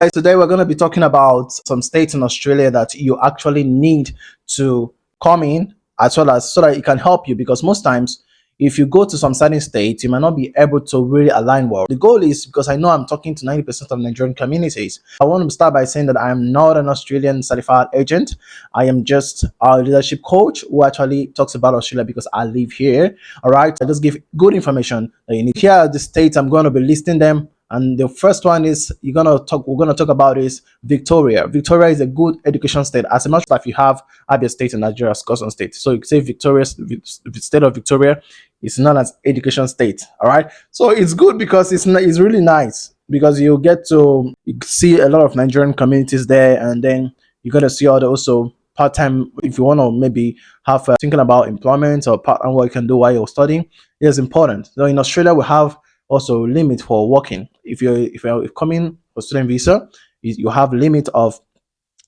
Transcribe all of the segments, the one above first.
Guys, today we're going to be talking about some states in Australia that you actually need to come in, as well as so that it can help you, because most times if you go to some certain states you might not be able to really align well. The goal is, because I know I'm talking to 90% of Nigerian communities, I want to start by saying that I am not an Australian certified agent. I am just a leadership coach who actually talks about Australia because I live here. All right, I just give good information that you need. Here are the states I'm going to be listing them, and the first one is we're gonna talk about is Victoria. Victoria is a good education state. As a matter of fact, you have Abia State in Nigeria as Scotland State. So you say Victoria, the state of Victoria is known as education state. All right. So it's good because it's really nice, because you get to see a lot of Nigerian communities there, and then you got to see all the also part time, if you want to maybe have thinking about employment or part time what you can do while you're studying. It is important. So in Australia we have also limit for working. If you're coming for student visa, you have limit of,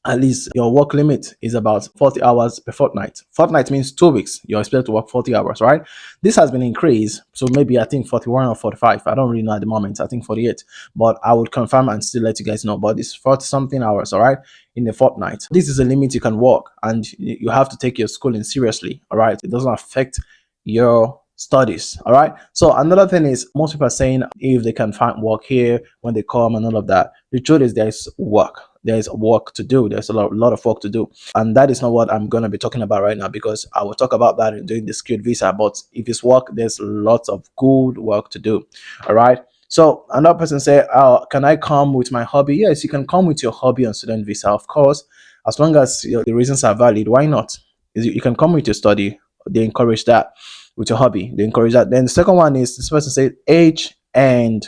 at least your work limit is about 40 hours per fortnight. Fortnight means 2 weeks. You're expected to work 40 hours, right? This has been increased. So maybe I think 41 or 45. I don't really know at the moment. I think 48. But I would confirm and still let you guys know. But it's 40 something hours, all right, in a fortnight. This is a limit you can work, and you have to take your schooling seriously, all right? It doesn't affect your studies. All right. So another thing is, most people are saying if they can find work here when they come and all of that. The truth is there's work. There's work to do. There's a lot of work to do. And that is not what I'm going to be talking about right now, because I will talk about that in doing the skilled visa. But if it's work, there's lots of good work to do. All right. So another person say, oh, can I come with my hobby? Yes, you can come with your hobby on student visa, of course, as long as the reasons are valid. Why not? You can come with your study. They encourage that. With your hobby, they encourage that. Then the second one is, this person say age, and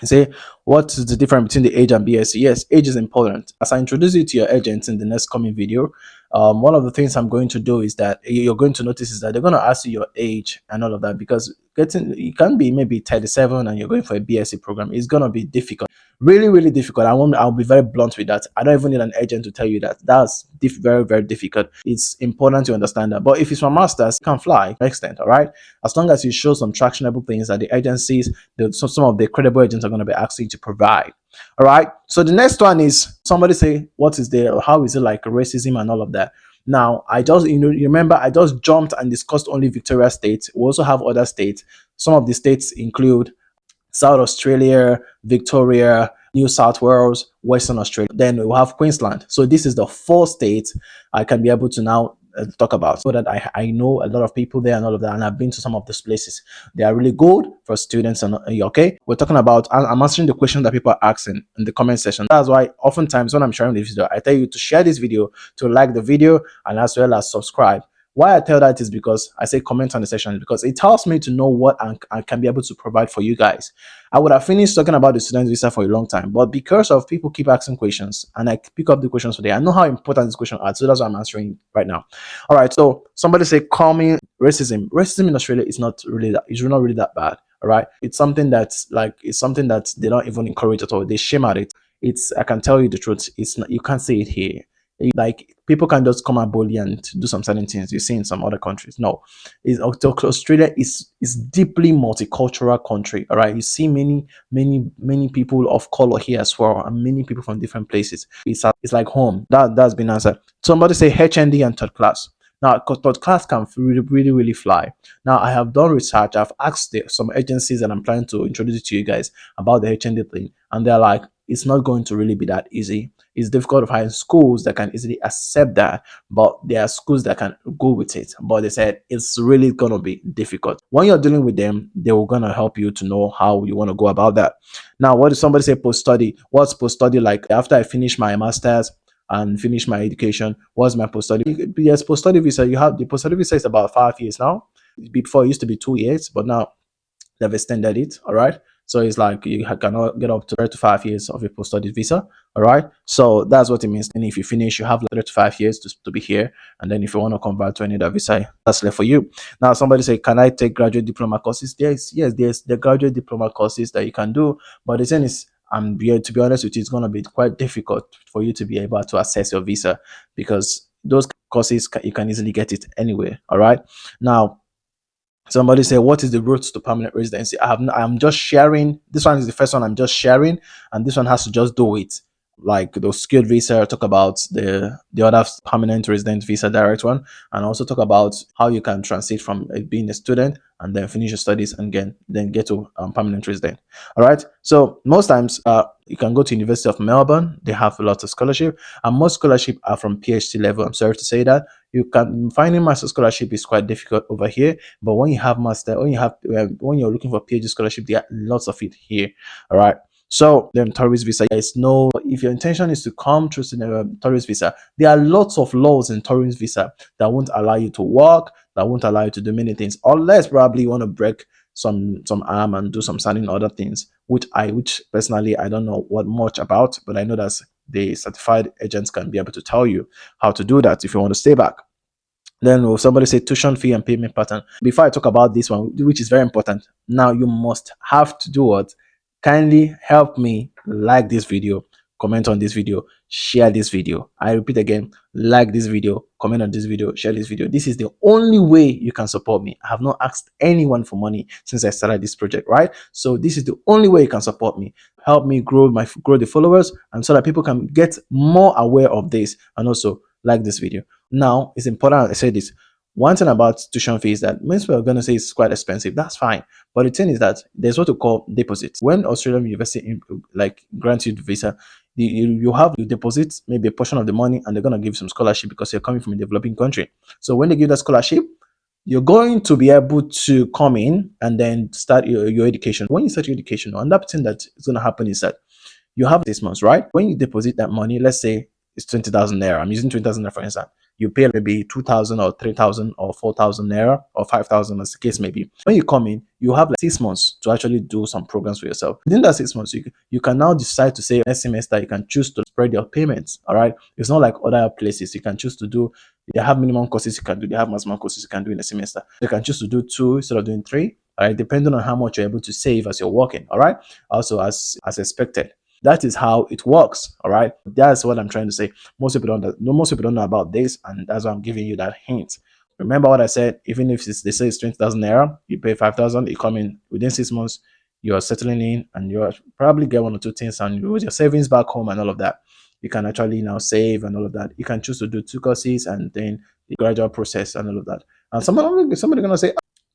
say, what is the difference between the age and BSc? Yes, age is important. As I introduce you to your agents in the next coming video, one of the things I'm going to do is that you're going to notice is that they're going to ask you your age and all of that, because getting, you can be maybe 37 and you're going for a BSc program. It's going to be difficult, really difficult. I'll be very blunt with that. I don't even need an agent to tell you that. That's very difficult. It's important to understand that. But if it's for masters, you can fly to an extent, all right, as long as you show some tractionable things that the agencies, some of the credible agents are going to be asking you to provide. All right. So the next one is, somebody say, what is the, how is it like racism and all of that? Now, I just, you remember, I just jumped and discussed only Victoria State. We also have other states. Some of the states include South Australia, Victoria, New South Wales, Western Australia. Then we have Queensland. So this is the 4 states I can be able to now talk about, so that I know a lot of people there and all of that, and I've been to some of these places. They are really good for students. And okay, we're talking about, I'm answering the question that people are asking in the comment section. That's why oftentimes when I'm sharing this video, I tell you to share this video, to like the video, and as well as subscribe. Why I tell that is because I say comment on the section, because it helps me to know what I can be able to provide for you guys. I would have finished talking about the student visa for a long time, but because of people keep asking questions and I pick up the questions today, I know how important this question are, so that's why I'm answering right now. All right, so somebody say, call me racism. Racism in Australia is not really that, it's not really that bad. All right, it's something that's like, it's something that they don't even encourage at all. They shame at it. It's, I can tell you the truth, it's not, you can't say it here. Like, people can just come and bully and do some certain things you see in some other countries. No, Australia is deeply multicultural country. All right, you see many people of color here as well, and many people from different places. It's like home. That's been answered. Somebody say HND and third class. Now, third class can really fly. Now, I have done research. I've asked some agencies that I'm planning to introduce to you guys about the HND thing, and they're like, it's not going to really be that easy. It's difficult to find schools that can easily accept that, but there are schools that can go with it. But they said it's really gonna be difficult. When you're dealing with them, they will gonna help you to know how you want to go about that. Now, what does somebody say post study? What's post study like? After I finish my masters and finish my education, what's my post study? Yes, post study visa. You have the post study visa is about 5 years now. Before it used to be 2 years, but now they've extended it. All right. So it's like you cannot get up to 3 to 5 years of a post-study visa. All right. So that's what it means. And if you finish, you have 3 to 5 years to be here. And then if you want to convert to any other visa, that's left for you. Now, somebody say, can I take graduate diploma courses? Yes, there's the graduate diploma courses that you can do. But the thing is, to be honest with you, it's going to be quite difficult for you to be able to access your visa, because those courses, you can easily get it anywhere. All right. Now, somebody say, what is the route to permanent residency? I'm just sharing. This one is the first one I'm just sharing, and this one has to just do it. like the skilled visa, talk about the other permanent resident visa, direct one, and also talk about how you can transit from being a student and then finish your studies and then get to permanent resident. All right. So most times, you can go to University of Melbourne. They have a lot of scholarship, and most scholarship are from PhD level. I'm sorry to say that you can finding master scholarship is quite difficult over here, but when you have master, when you're looking for PhD scholarship, there are lots of it here. All right. So then tourist visa, there is no, if your intention is to come through the tourist visa, there are lots of laws in tourist visa that won't allow you to work, that won't allow you to do many things, unless probably you want to break some arm and do some certain other things, which personally I don't know what much about, but I know that the certified agents can be able to tell you how to do that if you want to stay back. Then will somebody say tuition fee and payment pattern? Before I talk about this one, which is very important, now you must have to do what? Kindly help me like this video, comment on this video, share this video. I repeat again, like this video, comment on this video, share this video. This is the only way you can support me. I have not asked anyone for money since I started this project, right? So this is the only way you can support me. Help me grow the followers, and so that people can get more aware of this and also like this video. Now, it's important I say this. One thing about tuition fee is that most people are going to say it's quite expensive. That's fine. But the thing is that there's what we call deposits. When Australian University like grants you the visa, you have you deposit maybe a portion of the money, and they're going to give you some scholarship because you're coming from a developing country. So when they give that scholarship, you're going to be able to come in and then start your education. When you start your education, another thing that is going to happen is that you have 6 months, right? When you deposit that money, let's say it's 20,000 naira. I'm using 20,000 naira for instance. You pay maybe 2,000 or 3,000 or 4,000 naira or 5,000 as the case may be. When you come in, you have like 6 months to actually do some programs for yourself. Within that 6 months, you can now decide to say next semester you can choose to spread your payments. All right. It's not like other places. You can choose to do, they have minimum courses you can do, they have maximum courses you can do in a semester. You can choose to do two instead of doing three. All right, depending on how much you're able to save as you're working. All right. Also as expected. That is how it works. All right. That's what I'm trying to say. Most people don't know about this, and that's why I'm giving you that hint. Remember what I said. Even if they say it's 20,000 naira, you pay 5,000. You come in within 6 months. You are settling in, and you probably get one or two things, and with your savings back home and all of that, you can actually now save and all of that. You can choose to do two courses and then the gradual process and all of that. And somebody gonna say,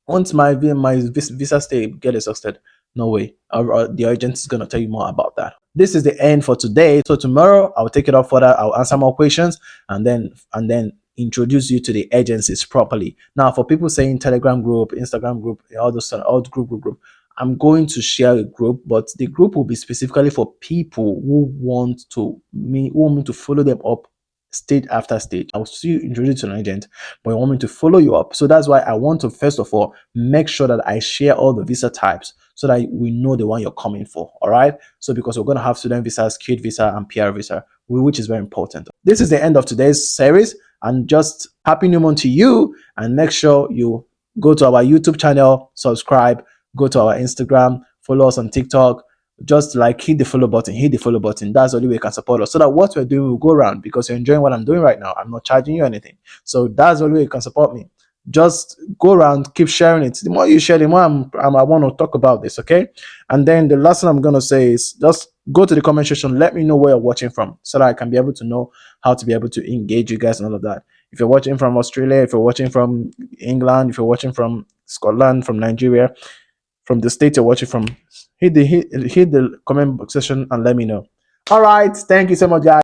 once my visa stay get exhausted, no way. The agent is gonna tell you more about that. This is the end for today. So tomorrow I'll take it up further. I'll answer more questions and then introduce you to the agencies properly. Now, for people saying Telegram group, Instagram group, all those all group, I'm going to share a group, but the group will be specifically for people who want me to follow them up stage after stage. I'll see you introduce to an agent, but I want me to follow you up. So that's why I want to first of all make sure that I share all the visa types so that we know the one you're coming for. All right. So because we're going to have student visa, skilled visa, and PR visa, which is very important. This is the end of today's series, and just happy new month to you. And make sure you go to our YouTube channel, subscribe, go to our Instagram, follow us on TikTok. Just like hit the follow button, hit the follow button. That's the only way you can support us so that what we're doing will go around, because you're enjoying what I'm doing right now. I'm not charging you anything. So that's the only way you can support me. Just go around, keep sharing it. The more you share, the more I want to talk about this, okay? And then the last thing I'm going to say is just go to the comment section. Let me know where you're watching from so that I can be able to know how to be able to engage you guys and all of that. If you're watching from Australia, if you're watching from England, if you're watching from Scotland, from Nigeria, from the state you're watching from, hit the comment section and let me know. All right. Thank you so much, guys.